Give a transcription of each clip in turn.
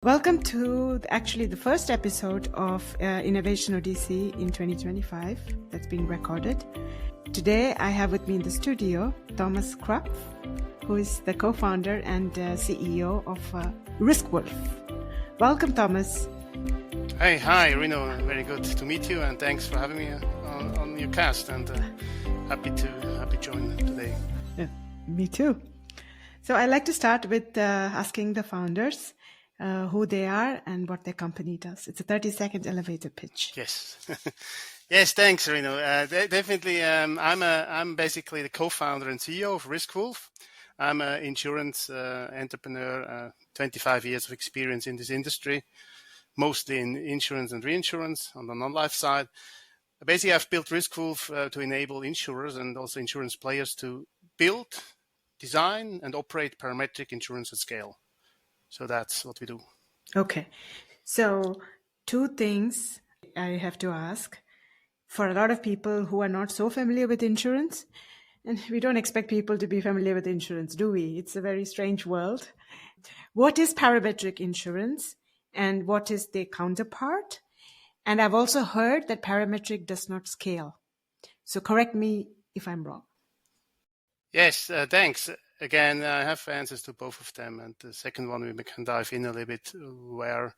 Welcome to actually the first episode of Innovation Odyssey in 2025 that's being recorded. Today I have with me in the studio Thomas Krapf, who is the co-founder and CEO of Riskwolf. Welcome, Thomas. Hey, hi, Renu. Very good to meet you, and thanks for having me on your cast. And happy to join today. Yeah, me too. So I like to start with asking the founders who they are and what their company does. It's a 30-second elevator pitch. Yes, yes. Thanks, Renu. Definitely, I'm basically the co-founder and CEO of Riskwolf. I'm an insurance entrepreneur, 25 years of experience in this industry, mostly in insurance and reinsurance on the non-life side. Basically, I've built Riskwolf to enable insurers and also insurance players to build, design, and operate parametric insurance at scale. So that's what we do. Okay. So 2 things I have to ask. For a lot of people who are not so familiar with insurance, and we don't expect people to be familiar with insurance, do we? It's a very strange world. What is parametric insurance and what is the counterpart? And I've also heard that parametric does not scale. So correct me if I'm wrong. Yes, thanks. Again, I have answers to both of them. And the second one, we can dive in a little bit where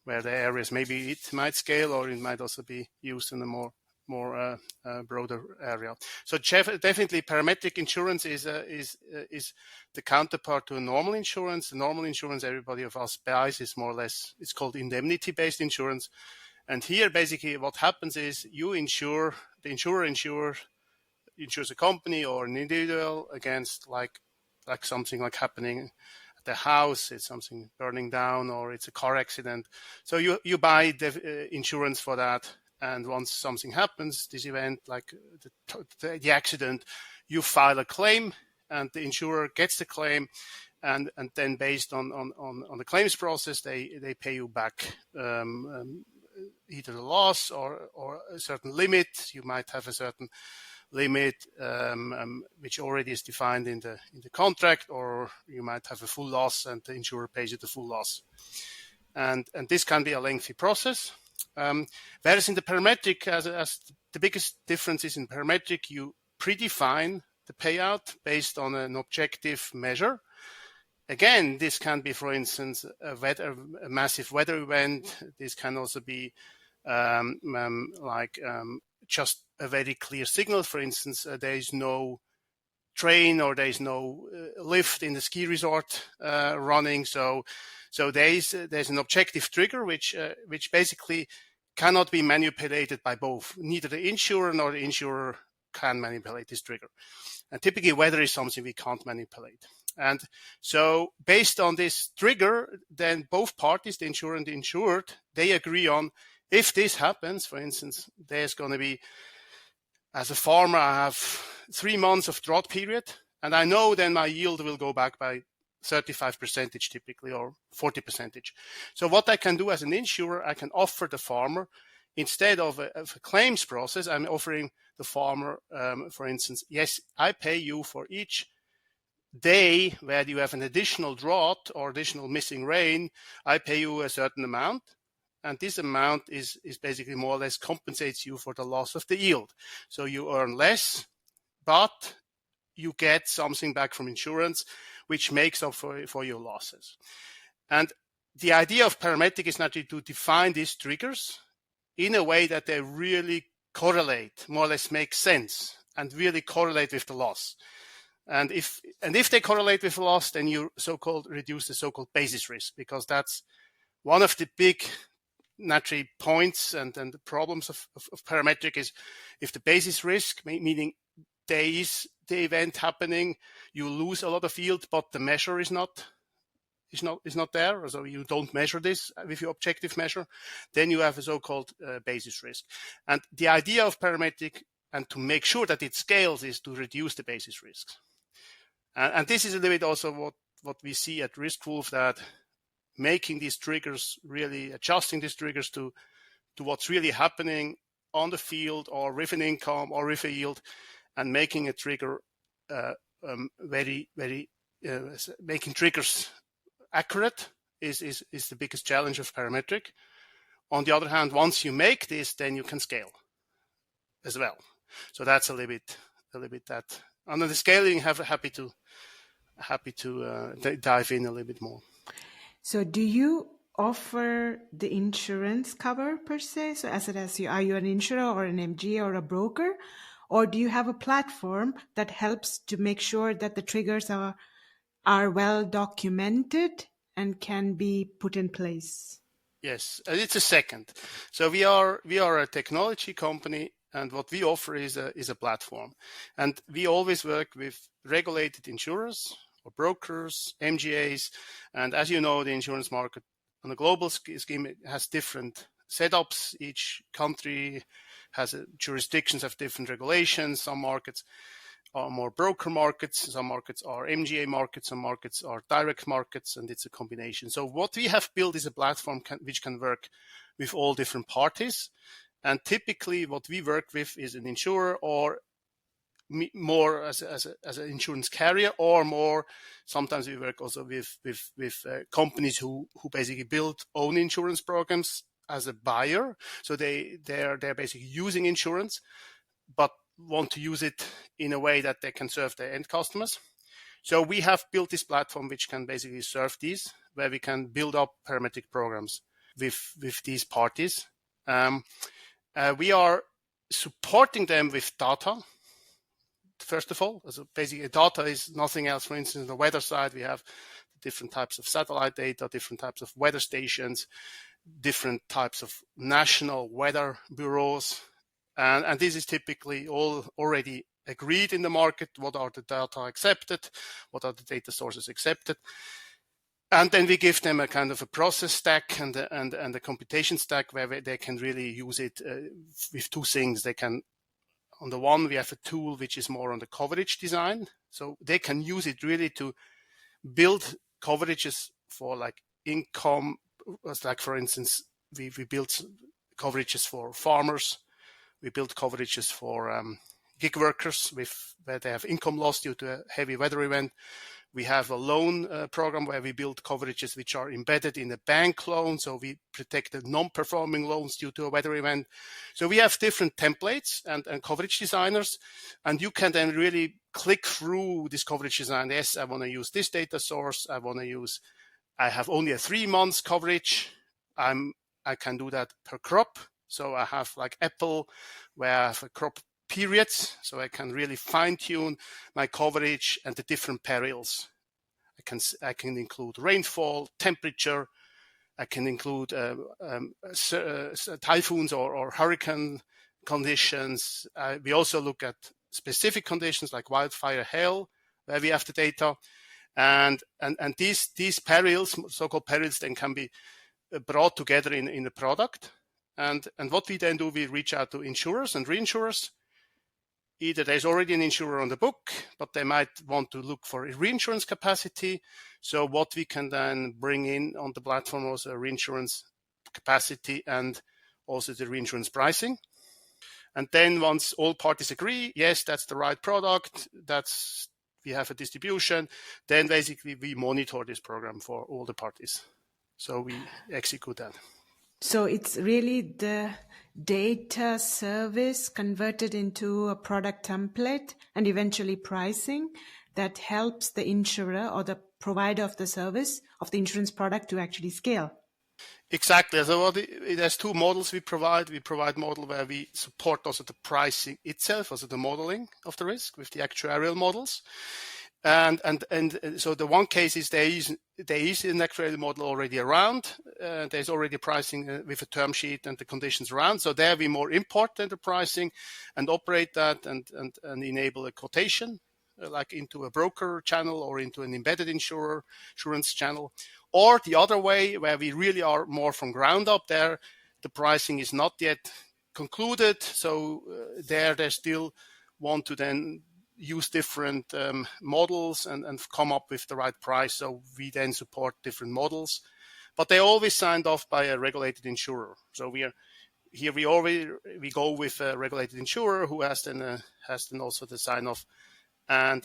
the areas, maybe it might scale or it might also be used in a more broader area. So definitely parametric insurance is the counterpart to a normal insurance. The normal insurance everybody of us buys is more or less, it's called indemnity-based insurance. And here, basically, what happens is the insurer insures a company or an individual against like something like happening at the house, it's something burning down, or it's a car accident. So you buy the insurance for that. And once something happens, this event, like the accident, you file a claim and the insurer gets the claim. And then based on the claims process, they pay you back either the loss or a certain limit. You might have a certain limit which already is defined in the contract, or you might have a full loss and the insurer pays you the full loss. And this can be a lengthy process. Whereas in the parametric, as the biggest difference is in parametric, you predefine the payout based on an objective measure. Again, this can be, for instance, a massive weather event. This can also be just a very clear signal. For instance, there is no train or there is no lift in the ski resort running. So there's an objective trigger which basically cannot be manipulated by both. Neither the insurer nor the insurer can manipulate this trigger. And typically, weather is something we can't manipulate. And so based on this trigger, then both parties, the insurer and the insured, they agree on, if this happens, for instance, there's going to be, as a farmer, I have 3 months of drought period, and I know then my yield will go back by 35% typically, or 40%. So what I can do as an insurer, I can offer the farmer, instead of a claims process, I'm offering the farmer, for instance, yes, I pay you for each day where you have an additional drought or additional missing rain, I pay you a certain amount. And this amount is basically more or less compensates you for the loss of the yield. So you earn less, but you get something back from insurance, which makes up for your losses. And the idea of parametric is naturally to define these triggers in a way that they really correlate, more or less make sense, and really correlate with the loss. And if they correlate with loss, then you so-called reduce the so-called basis risk, because that's one of the big naturally points and the problems of parametric is if the basis risk, meaning there is the event happening, you lose a lot of yield, but the measure is not there, so you don't measure this with your objective measure, then you have a so-called basis risk. And the idea of parametric, and to make sure that it scales, is to reduce the basis risks. And this is a little bit also what we see at Riskwolf, that making these triggers, really adjusting these triggers to what's really happening on the field or with an income or with a yield, and making a trigger making triggers accurate is the biggest challenge of parametric. On the other hand, once you make this, then you can scale as well. So that's a little bit that. And on the scaling, happy to dive in a little bit more. So do you offer the insurance cover per se? So are you an insurer or an MGA or a broker? Or do you have a platform that helps to make sure that the triggers are well documented and can be put in place? Yes, it's a second. So we are a technology company, and what we offer is a platform. And we always work with regulated insurers or brokers, MGAs. And as you know, the insurance market on a global scheme has different setups. Each country has jurisdictions have different regulations. Some markets are more broker markets, some markets are MGA markets, some markets are direct markets, and it's a combination. So what we have built is a platform which can work with all different parties. And typically what we work with is an insurer, or more as an insurance carrier, or more sometimes we work also with companies who basically build own insurance programs as a buyer. So they're basically using insurance, but want to use it in a way that they can serve their end customers. So we have built this platform which can basically serve these, where we can build up parametric programs with these parties. We are supporting them with data. First of all, so basically data is nothing else. For instance, on the weather side, we have different types of satellite data, different types of weather stations, different types of national weather bureaus. And this is typically all already agreed in the market. What are the data accepted? What are the data sources accepted? And then we give them a kind of a process stack and a computation stack where they can really use it with two things. They can, on the one, we have a tool which is more on the coverage design. So they can use it really to build coverages for like income. Like, for instance, we built coverages for farmers. We build coverages for gig workers where they have income loss due to a heavy weather event. We have a loan program where we build coverages which are embedded in a bank loan. So we protect the non-performing loans due to a weather event. So we have different templates and coverage designers. And you can then really click through this coverage design. Yes, I want to use this data source. I have only a 3 months coverage. I can do that per crop. So I have like Apple, where I have a crop periods, so I can really fine tune my coverage and the different perils. I can include rainfall, temperature. I can include typhoons or hurricane conditions. We also look at specific conditions like wildfire, hail, where we have the data, and these perils, so-called perils, then can be brought together in a product. And what we then do, we reach out to insurers and reinsurers. Either there's already an insurer on the book, but they might want to look for a reinsurance capacity. So what we can then bring in on the platform also a reinsurance capacity and also the reinsurance pricing. And then once all parties agree, yes, that's the right product, we have a distribution, then basically we monitor this program for all the parties. So we execute that. So it's really the data service converted into a product template and eventually pricing that helps the insurer or the provider of the service of the insurance product to actually scale. Exactly. So there's two models we provide. We provide model where we support also the pricing itself, also the modeling of the risk with the actuarial models. And so the one case is there is an actuarial model already around. There's already pricing with a term sheet and the conditions around. So there we more import the pricing and operate that and enable a quotation like into a broker channel or into an embedded insurance channel. Or the other way where we really are more from ground up there, the pricing is not yet concluded. So they still want to then use different models and come up with the right price. So we then support different models, but they always signed off by a regulated insurer. So we go with a regulated insurer who has then also the sign off and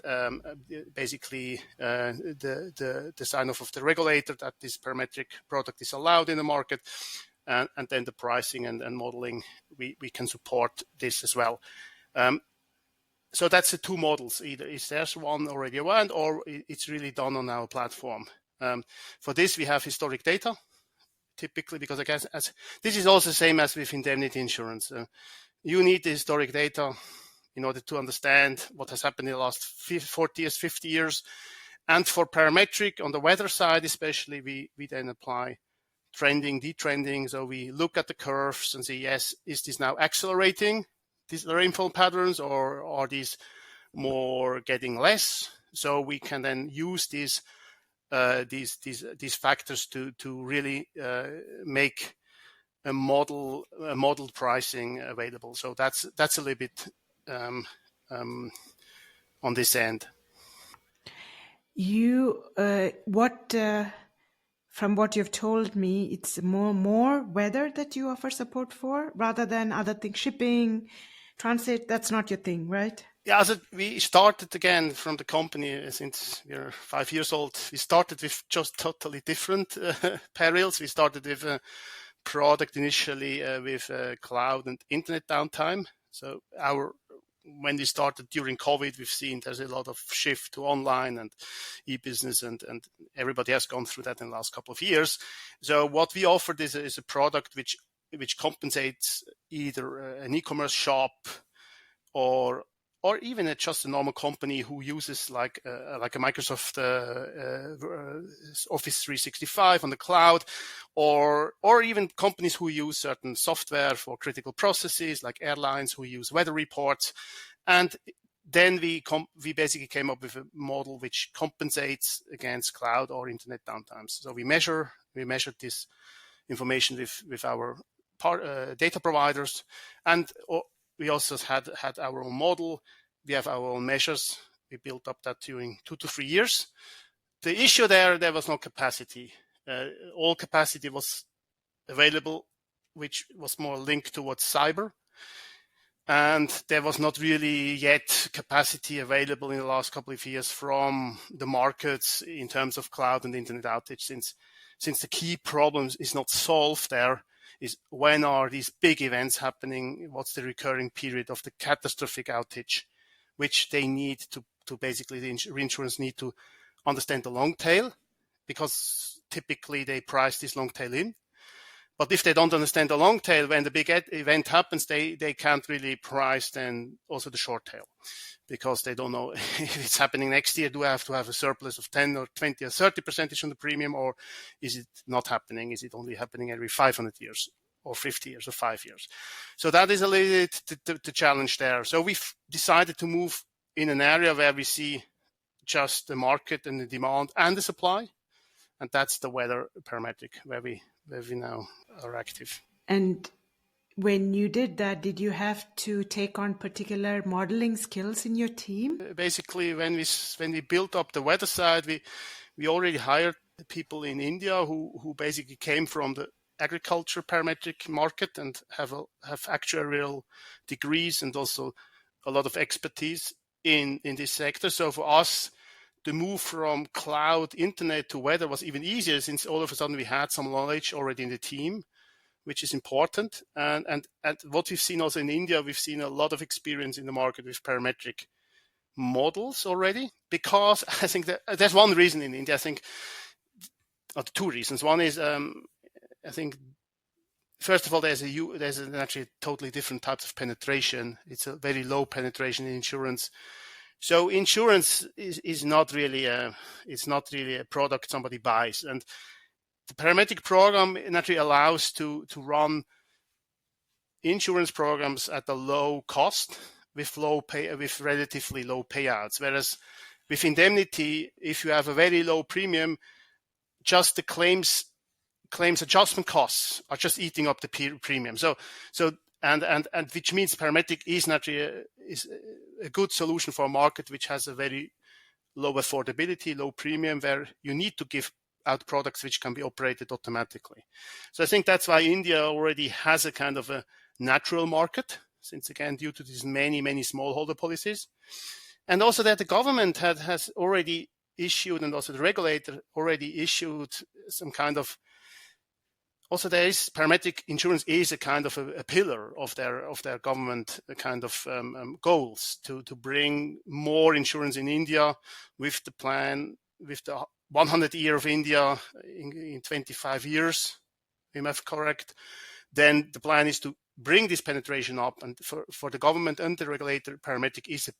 basically the sign off of the regulator that this parametric product is allowed in the market, and then the pricing and modeling, we can support this as well. So that's the two models. Either is there's one already around, or it's really done on our platform. For this, we have historic data, typically, because I guess this is also the same as with indemnity insurance. You need the historic data in order to understand what has happened in the last 40 years, 50 years. And for parametric, on the weather side especially, we then apply trending, detrending. So we look at the curves and say, yes, is this now accelerating, these rainfall patterns, or are these more getting less? So we can then use these factors to really make a modeled pricing available. So that's a little bit on this end. You from what you've told me, it's more weather that you offer support for rather than other things, shipping, transit. That's not your thing, right? Yeah, so we started again from the company since we're 5 years old. We started with just totally different perils. We started with a product initially with cloud and internet downtime. So when we started during COVID, we've seen there's a lot of shift to online and e-business, and everybody has gone through that in the last couple of years. So what we offered is a product which compensates either an e-commerce shop or even just a normal company who uses like a Microsoft Office 365 on the cloud, or even companies who use certain software for critical processes, like airlines who use weather reports. And then we basically came up with a model which compensates against cloud or internet downtimes. So we measured this information with our data providers, and we also had our own model. We have our own measures. We built up that during 2 to 3 years. The issue there was no capacity. All capacity was available, which was more linked towards cyber. And there was not really yet capacity available in the last couple of years from the markets in terms of cloud and internet outage, since the key problems is not solved there. Is when are these big events happening? What's the recurring period of the catastrophic outage, which they need to basically the reinsurance need to understand the long tail, because typically they price this long tail in. But if they don't understand the long tail, when the big event happens, they can't really price then also the short tail, because they don't know if it's happening next year. Do I have to have a surplus of 10 or 20 or 30% on the premium, or is it not happening? Is it only happening every 500 years or 50 years or 5 years? So that is a little bit the challenge there. So we've decided to move in an area where we see just the market and the demand and the supply. And that's the weather parametric where we now are active. And when you did that, did you have to take on particular modeling skills in your team? Basically, when we built up the weather side, we already hired people in India who basically came from the agriculture parametric market and have actuarial degrees and also a lot of expertise in this sector. So for us, the move from cloud internet to weather was even easier, since all of a sudden we had some knowledge already in the team, which is important. And what we've seen also in India, we've seen a lot of experience in the market with parametric models already, because I think that there's one reason in India, I think, or two reasons. One is, I think, first of all, there's actually totally different types of penetration. It's a very low penetration in insurance. So insurance is not really a product somebody buys, and the parametric program naturally allows to run insurance programs at a low cost with relatively low payouts. Whereas with indemnity, if you have a very low premium, just the claims adjustment costs are just eating up the premium. So which means parametric is naturally a good solution for a market which has a very low affordability, low premium, where you need to give out products which can be operated automatically. So I think that's why India already has a kind of a natural market, since again, due to these many smallholder policies. and also that the government has already issued, and also the regulator already issued some kind of. Also, there is parametric insurance is a kind of a pillar of their government kind of goals to bring more insurance in India with the plan with the 100 year of India in 25 years, if I'm correct. Then the plan is to bring this penetration up, and for the government and the regulator, parametric is a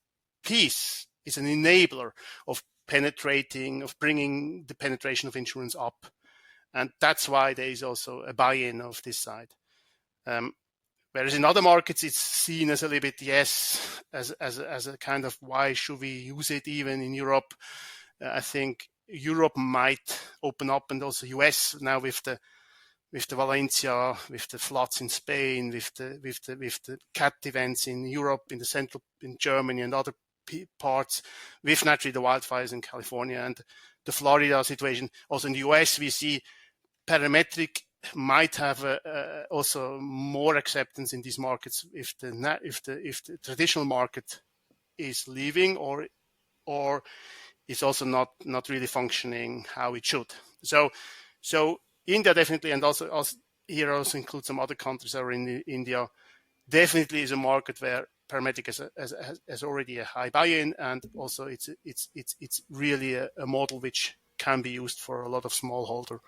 piece, is an enabler of penetrating, of bringing the penetration of insurance up. And that's why there is also a buy-in of this side. Whereas in other markets, it's seen as a little bit, yes, as a kind of, why should we use it even in Europe? I think Europe might open up, and also US now with the Valencia, with the floods in Spain, with the cat events in Europe, in Germany and other parts, with naturally the wildfires in California and the Florida situation. Also in the US, we see parametric might have also more acceptance in these markets if the traditional market is leaving or is also not really functioning how it should. So India definitely, and also here also include some other countries that are in India, definitely is a market where parametric has already a high buy-in, and also it's really a model which can be used for a lot of smallholder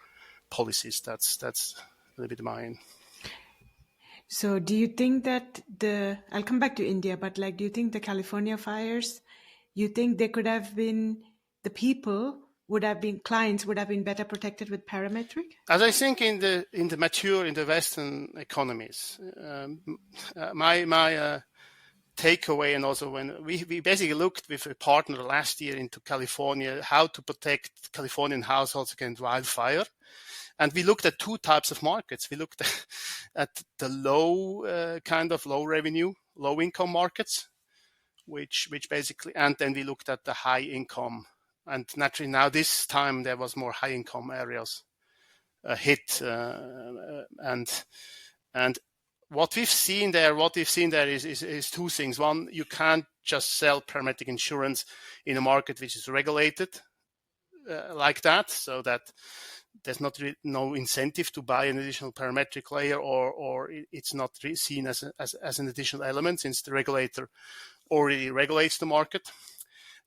policies. That's a little bit mine. So do you think that I'll come back to India, but like, do you think the California fires, you think they could have been, the clients would have been better protected with parametric? As I think in the Western economies, my takeaway, and also when we basically looked with a partner last year into California, how to protect Californian households against wildfire. And we looked at two types of markets. We looked at the low revenue, low income markets, which basically, and then we looked at the high income. And naturally now this time there was more high income areas hit. And what we've seen there is two things. One, you can't just sell parametric insurance in a market which is regulated like that, so that there's no incentive to buy an additional parametric layer, or it's not seen as an additional element, since the regulator already regulates the market.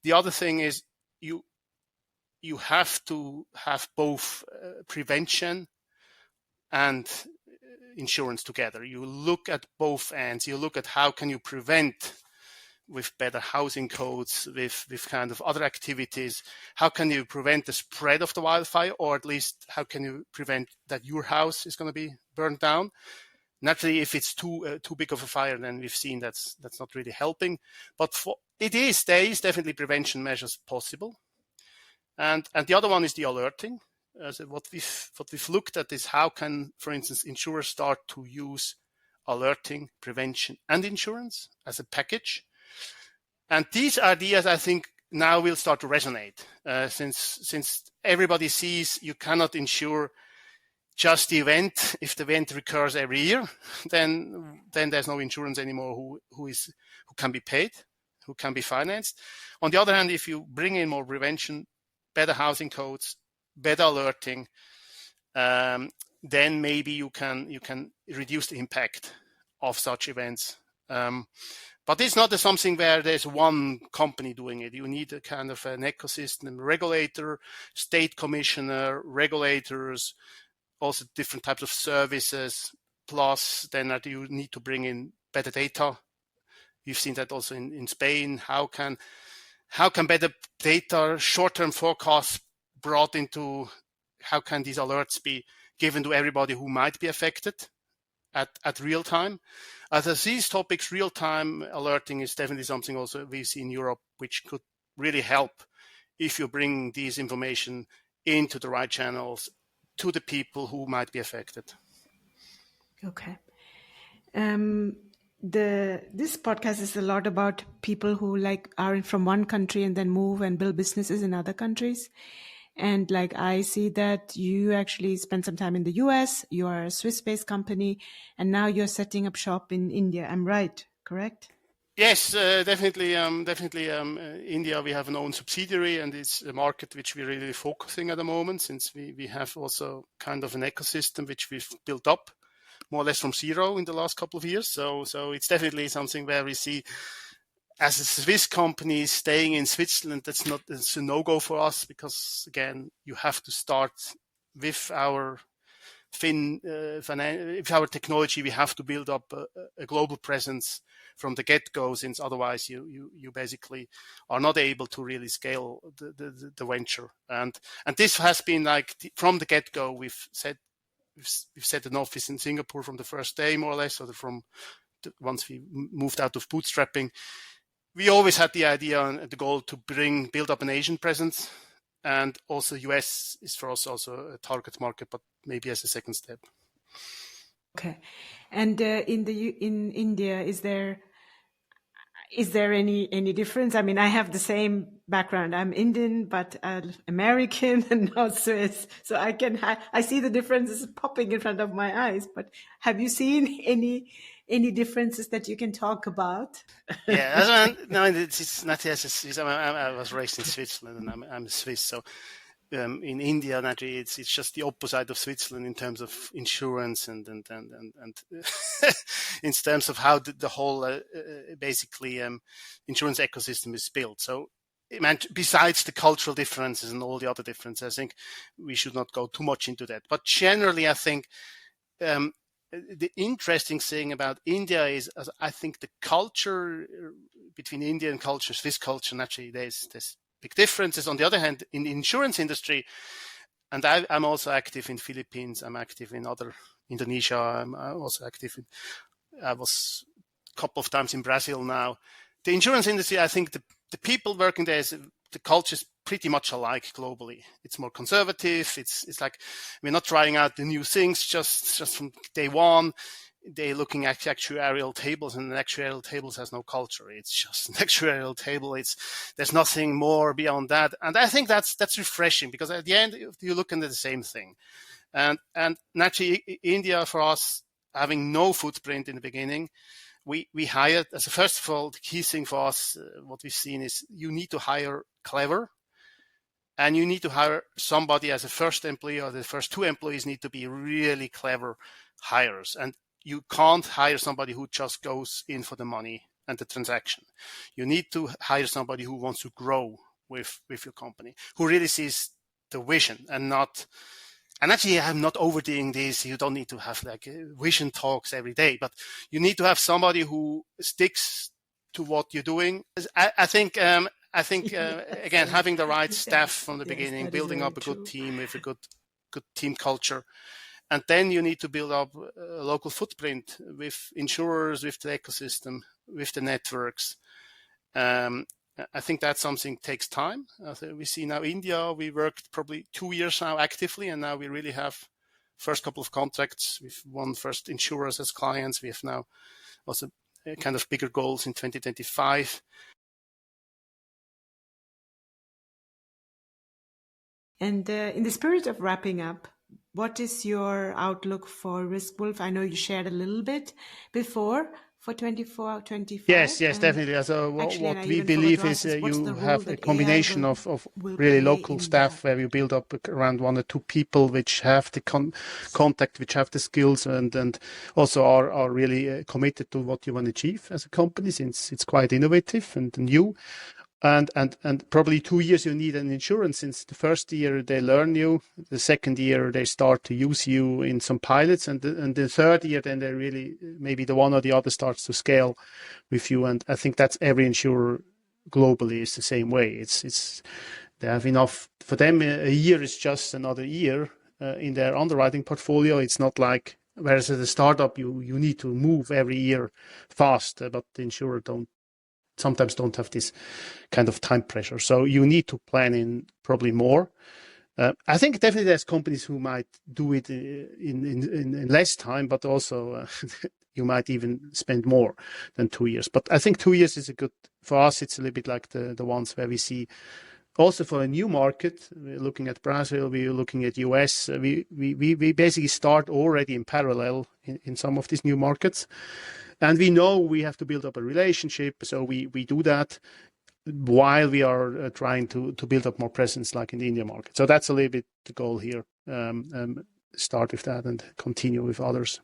The other thing is you have to have both prevention and insurance together. You look at both ends. You look at how can you prevent with better housing codes, with kind of other activities. How can you prevent the spread of the wildfire, or at least how can you prevent that your house is going to be burned down? Naturally, if it's too big of a fire, then we've seen that's not really helping. But there is definitely prevention measures possible. And the other one is the alerting. So what we've looked at is how can, for instance, insurers start to use alerting, prevention, and insurance as a package. And these ideas, I think, now will start to resonate, since everybody sees you cannot insure just the event. If the event recurs every year, then there's no insurance anymore who can be paid, who can be financed. On the other hand, if you bring in more prevention, better housing codes, better alerting, then maybe you can reduce the impact of such events. But it's not something where there's one company doing it. You need a kind of an ecosystem, regulator, state commissioner, regulators, also different types of services. Plus, then you need to bring in better data. You've seen that also in Spain. How can better data, short-term forecasts brought into, how can these alerts be given to everybody who might be affected at real time? As these topics, real-time alerting is definitely something also we see in Europe, which could really help if you bring these information into the right channels to the people who might be affected. Okay. This podcast is a lot about people who are from one country and then move and build businesses in other countries. And I see that you actually spent some time in the US, you are a Swiss-based company, and now you're setting up shop in India. I'm right, correct? Yes, definitely. India, we have an own subsidiary, and it's a market which we're really focusing at the moment, since we have also kind of an ecosystem which we've built up more or less from zero in the last couple of years. So it's definitely something where we see, as a Swiss company staying in Switzerland, it's a no-go for us, because again, you have to start with our with our technology. We have to build up a global presence from the get-go, since otherwise you basically are not able to really scale the venture. And this has been like from the get-go. We've set an office in Singapore from the first day, more or less, or once we moved out of bootstrapping. We always had the idea and the goal to build up an Asian presence, and also US is for us also a target market, but maybe as a second step. Okay, and in India, is there any difference? I mean, I have the same background. I'm Indian, but American and not Swiss, so I see the differences popping in front of my eyes. But have you seen any differences that you can talk about? Yeah, no, it's not as a Swiss. I was raised in Switzerland, and I'm Swiss. So in India, naturally, it's just the opposite of Switzerland in terms of insurance and in terms of how the whole basically insurance ecosystem is built. So besides the cultural differences and all the other differences, I think we should not go too much into that. But generally, I think the interesting thing about India is, I think, the culture between Indian culture, Swiss culture. Naturally, there's big differences. On the other hand, in the insurance industry, and I'm also active in Philippines. I'm active in Indonesia. I'm also active I was a couple of times in Brazil now. The insurance industry, I think the people working there, the culture is pretty much alike globally. It's more conservative. It's like we're not trying out the new things just from day one. They're looking at actuarial tables, and the actuarial tables has no culture. It's just an actuarial table. There's nothing more beyond that. And I think that's refreshing, because at the end you're looking at the same thing. And naturally, India, for us, having no footprint in the beginning, we hired, as a first of all, the key thing for us, what we've seen is you need to hire clever, and you need to hire somebody as a first employee, or the first two employees need to be really clever hires. And you can't hire somebody who just goes in for the money and the transaction. You need to hire somebody who wants to grow with your company, who really sees the vision and not. And actually, I'm not overdoing this. You don't need to have like vision talks every day, but you need to have somebody who sticks to what you're doing. I think again, having the right staff from the beginning, building up a good team with a good team culture. And then you need to build up a local footprint with insurers, with the ecosystem, with the networks. I think that's something takes time. We see now India, we worked probably 2 years now actively, and now we really have first couple of contracts. We've won first insurers as clients. We have now also kind of bigger goals in 2025. And in the spirit of wrapping up, what is your outlook for Riskwolf? I know you shared a little bit before for 24-25. Yes, definitely. So what we believe is you have a combination of really local staff where you build up around 1 or 2 people which have the contact, which have the skills, and also are really committed to what you want to achieve as a company, since it's quite innovative and new. And probably 2 years you need an insurance, since the first year they learn you, the second year they start to use you in some pilots, and the third year then they really, maybe the one or the other starts to scale with you. And I think that's every insurer globally is the same way. It's they have enough for them. A year is just another year in their underwriting portfolio. It's not like, whereas at a startup you need to move every year fast, but the insurer sometimes don't have this kind of time pressure. So you need to plan in probably more. I think definitely there's companies who might do it in less time, but also you might even spend more than 2 years. But I think 2 years is a good, for us, it's a little bit like the ones where we see also for a new market, we're looking at Brazil, we're looking at US. We basically start already in parallel in some of these new markets. And we know we have to build up a relationship. So we do that while we are trying to build up more presence like in the India market. So that's a little bit the goal here. Start with that and continue with others.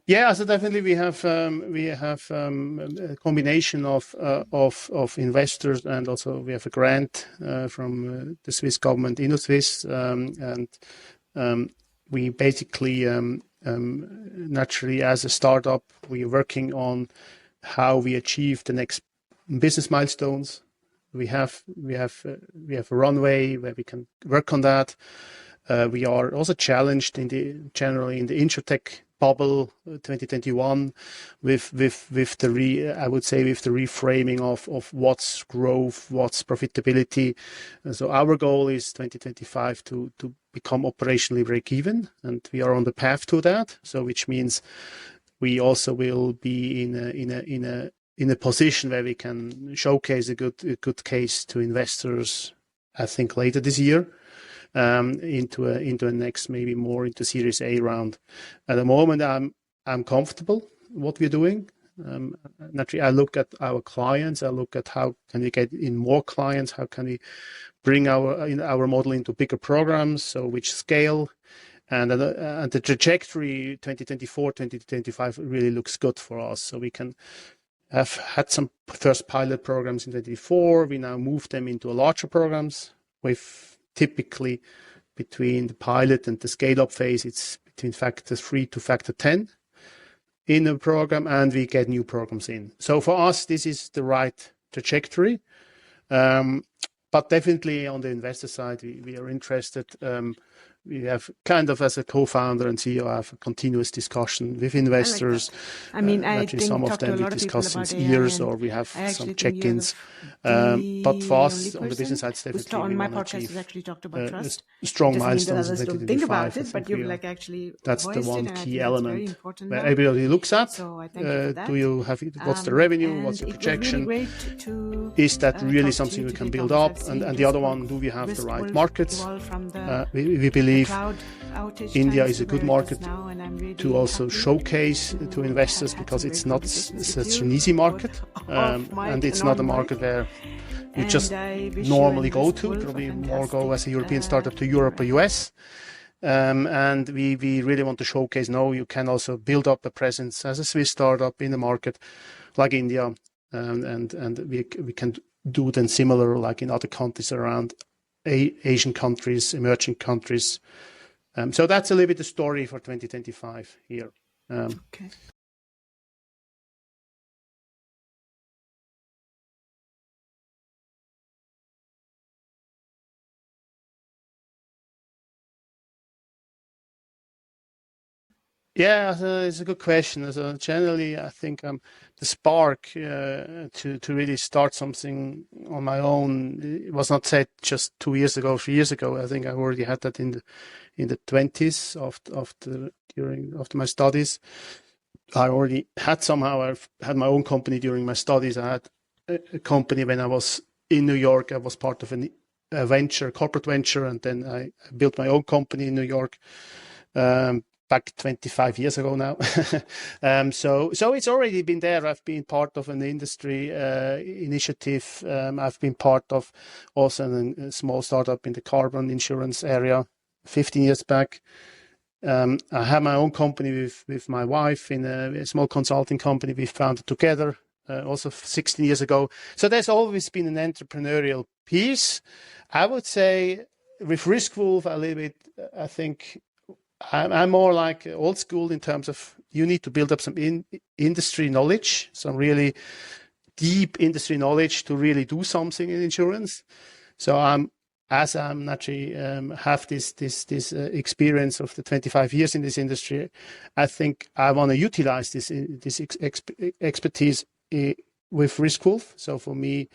Yeah, so definitely we have a combination of investors, and also we have a grant from the Swiss government, InnoSwiss, and we basically naturally as a startup we are working on how we achieve the next business milestones. We have a runway where we can work on that. We are also challenged generally in the insurtech bubble 2021 with the reframing of what's growth, what's profitability. And so our goal is 2025 to become operationally break even, and we are on the path to that. So which means we also will be in a position where we can showcase a good case to investors, I think later this year. Into a next, maybe more into Series A round. At the moment, I'm comfortable what we're doing. Naturally, I look at our clients. I look at how can we get in more clients. How can we bring our model into bigger programs? So which scale, and the trajectory 2024, 2025 really looks good for us. So we can have had some first pilot programs in 2024. We now move them into larger programs with typically between the pilot and the scale-up phase, it's between factor 3 to factor 10 in a program, and we get new programs in. So for us, this is the right trajectory. But definitely on the investor side, we are interested. We have kind of, as a co-founder and CEO, I have a continuous discussion with investors. I mean, I think some of them we discuss since years, or we have some check-ins. But for us, on the business side, definitely on we my want to podcast achieve has actually talked about trust. strong milestones in Others don't think 2025. about it, but you've like actually that's the voiced one it, and I key think element that's very important where now. everybody looks at. So I thank you for that. Do you have what's the revenue? What's the projection? Really great to, is that really something we can build up? And the other one, do we have the right markets? We believe India is a good market to also showcase to investors, because it's not such an easy market, and it's not a market where you just normally go to. Probably more go as a European startup to Europe or US. And we really want to showcase, no, you can also build up a presence as a Swiss startup in the market like India, and we can do then similar like in other countries around Asian countries, emerging countries. So that's a little bit the story for 2025 here. Okay. Yeah, it's a good question. So generally, I think the spark to really start something on my own, it was not set just 2 years ago, 3 years ago. I think I already had that in the 20s after my studies. I already had I've had my own company during my studies. I had a company when I was in New York. I was part of a corporate venture, and then I built my own company in New York. Back 25 years ago now. So it's already been there. I've been part of an industry initiative. I've been part of also a small startup in the carbon insurance area 15 years back. I have my own company with my wife in a small consulting company we founded together also 16 years ago. So there's always been an entrepreneurial piece. I would say with Riskwolf a little bit, I think I'm more like old school in terms of you need to build up some industry knowledge, some really deep industry knowledge to really do something in insurance. So I'm naturally have this experience of the 25 years in this industry. I think I want to utilize this expertise with Riskwolf. So for me,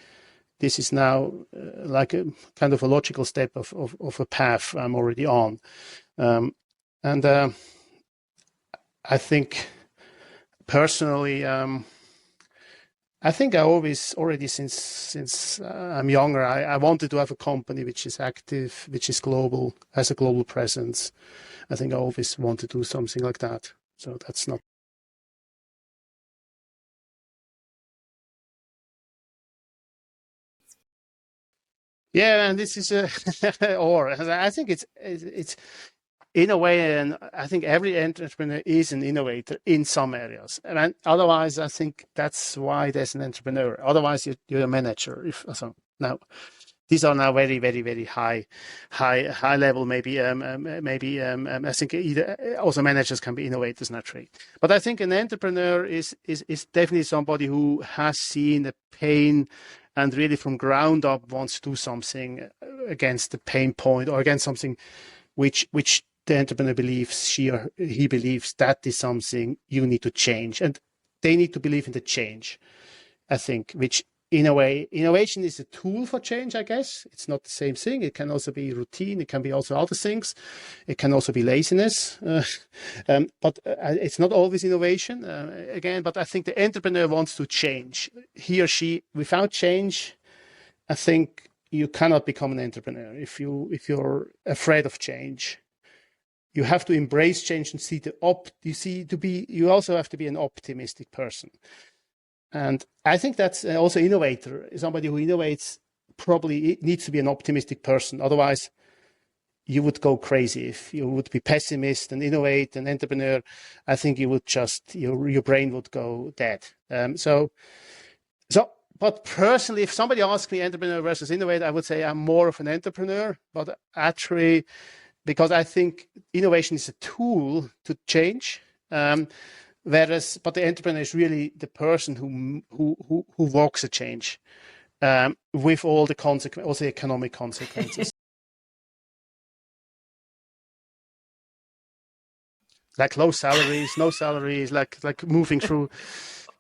this is now like a kind of a logical step of a path I'm already on. And I think personally, I think I always, already since I'm younger, I wanted to have a company which is active, which is global, has a global presence. I think I always wanted to do something like that. So that's not. Yeah, and this is or I think it's in a way, and I think every entrepreneur is an innovator in some areas. And otherwise, I think that's why there's an entrepreneur. Otherwise, you're a manager. If so, now these are now very, very, very high level. Maybe I think either also managers can be innovators naturally. But I think an entrepreneur is definitely somebody who has seen the pain and really from ground up wants to do something against the pain point or against something which the entrepreneur believes she or he believes that is something you need to change, and they need to believe in the change. I think, which in a way, innovation is a tool for change. I guess it's not the same thing. It can also be routine. It can be also other things. It can also be laziness. But it's not always innovation again. But I think the entrepreneur wants to change. He or she, without change, I think you cannot become an entrepreneur if you're afraid of change. You have to embrace change and see you also have to be an optimistic person. And I think that's also innovator. Somebody who innovates probably needs to be an optimistic person. Otherwise, you would go crazy. If you would be pessimist and innovate and entrepreneur, I think you would just, your brain would go dead. But personally, if somebody asks me entrepreneur versus innovator, I would say I'm more of an entrepreneur, but actually, because I think innovation is a tool to change. But the entrepreneur is really the person who walks a change with all the consequences, also economic consequences. Like low salaries, no salaries, like moving through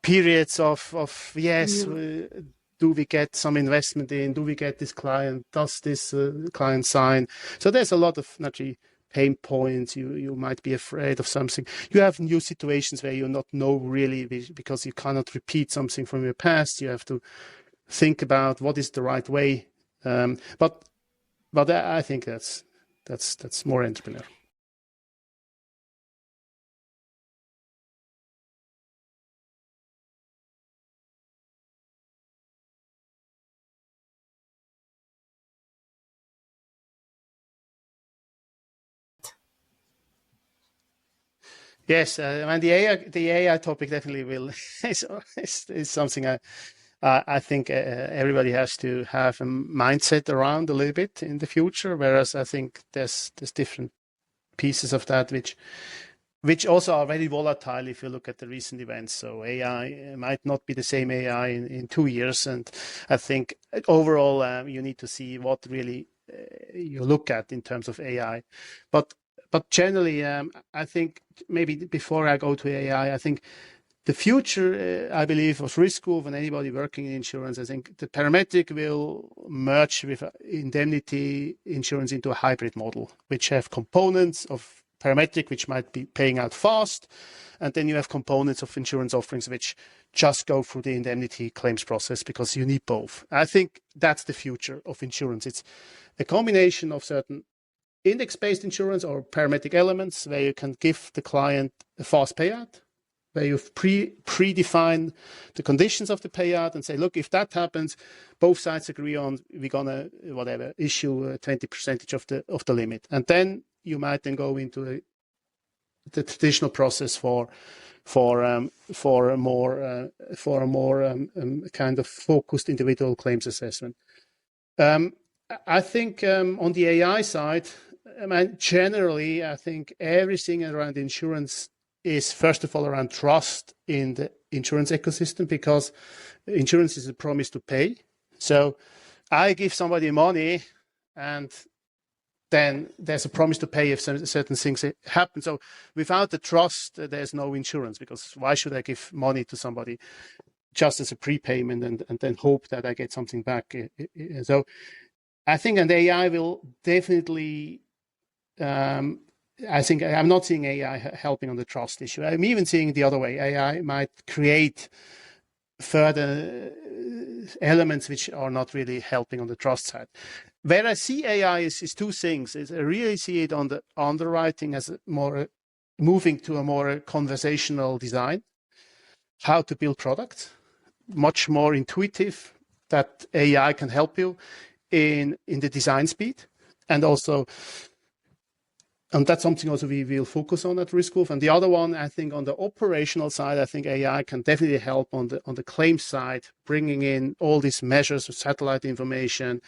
periods of yes. Do we get some investment in? Do we get this client? Does this client sign? So there's a lot of naturally pain points. You might be afraid of something. You have new situations where you not know really because you cannot repeat something from your past. You have to think about what is the right way. But I think that's more entrepreneur. Yes, and the AI topic definitely will is something I think everybody has to have a mindset around a little bit in the future. Whereas I think there's different pieces of that which also are very volatile if you look at the recent events. So AI might not be the same AI in 2 years, and I think overall you need to see what really you look at in terms of AI, but generally, I think maybe before I go to AI, I think the future, I believe, of Riskwolf and anybody working in insurance, I think the parametric will merge with indemnity insurance into a hybrid model, which have components of parametric, which might be paying out fast, and then you have components of insurance offerings which just go through the indemnity claims process because you need both. I think that's the future of insurance. It's a combination of certain index-based insurance or parametric elements where you can give the client a fast payout, where you've predefined the conditions of the payout and say, look, if that happens, both sides agree on we're gonna issue 20% of the limit, and then you might then go into the traditional process for a more kind of focused individual claims assessment. I think on the AI side, I mean, generally, I think everything around insurance is first of all around trust in the insurance ecosystem, because insurance is a promise to pay. So I give somebody money and then there's a promise to pay if certain things happen. So without the trust, there's no insurance, because why should I give money to somebody just as a prepayment and then hope that I get something back? So I think an AI will definitely I think I'm not seeing AI helping on the trust issue. I'm even seeing the other way. AI might create further elements which are not really helping on the trust side. Where I see AI is two things. I really see it on the underwriting as moving to a more conversational design, how to build products, much more intuitive, that AI can help you in the design speed. And also, and that's something also we will focus on at Riskwolf. And the other one, I think on the operational side, I think AI can definitely help on the claims side, bringing in all these measures of satellite information,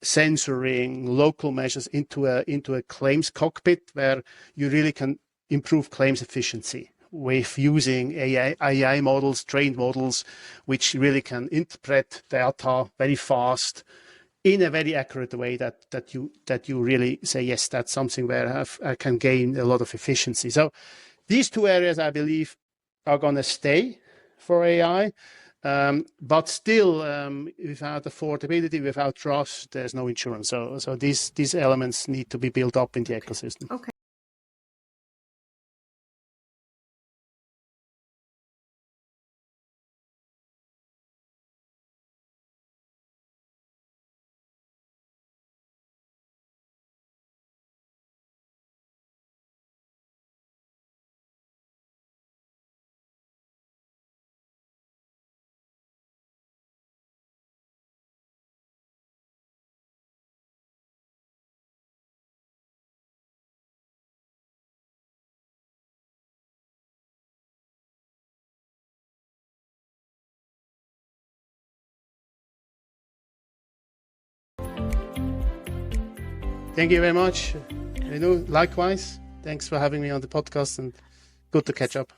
sensoring, local measures into a claims cockpit where you really can improve claims efficiency with using AI models, trained models, which really can interpret data very fast in a very accurate way that you really say, yes, that's something where I can gain a lot of efficiency. So these two areas, I believe, are going to stay for AI. But still, without affordability, without trust, there's no insurance. So these elements need to be built up in the ecosystem. Okay. Thank you very much, Renu. Likewise, thanks for having me on the podcast, and good to catch up.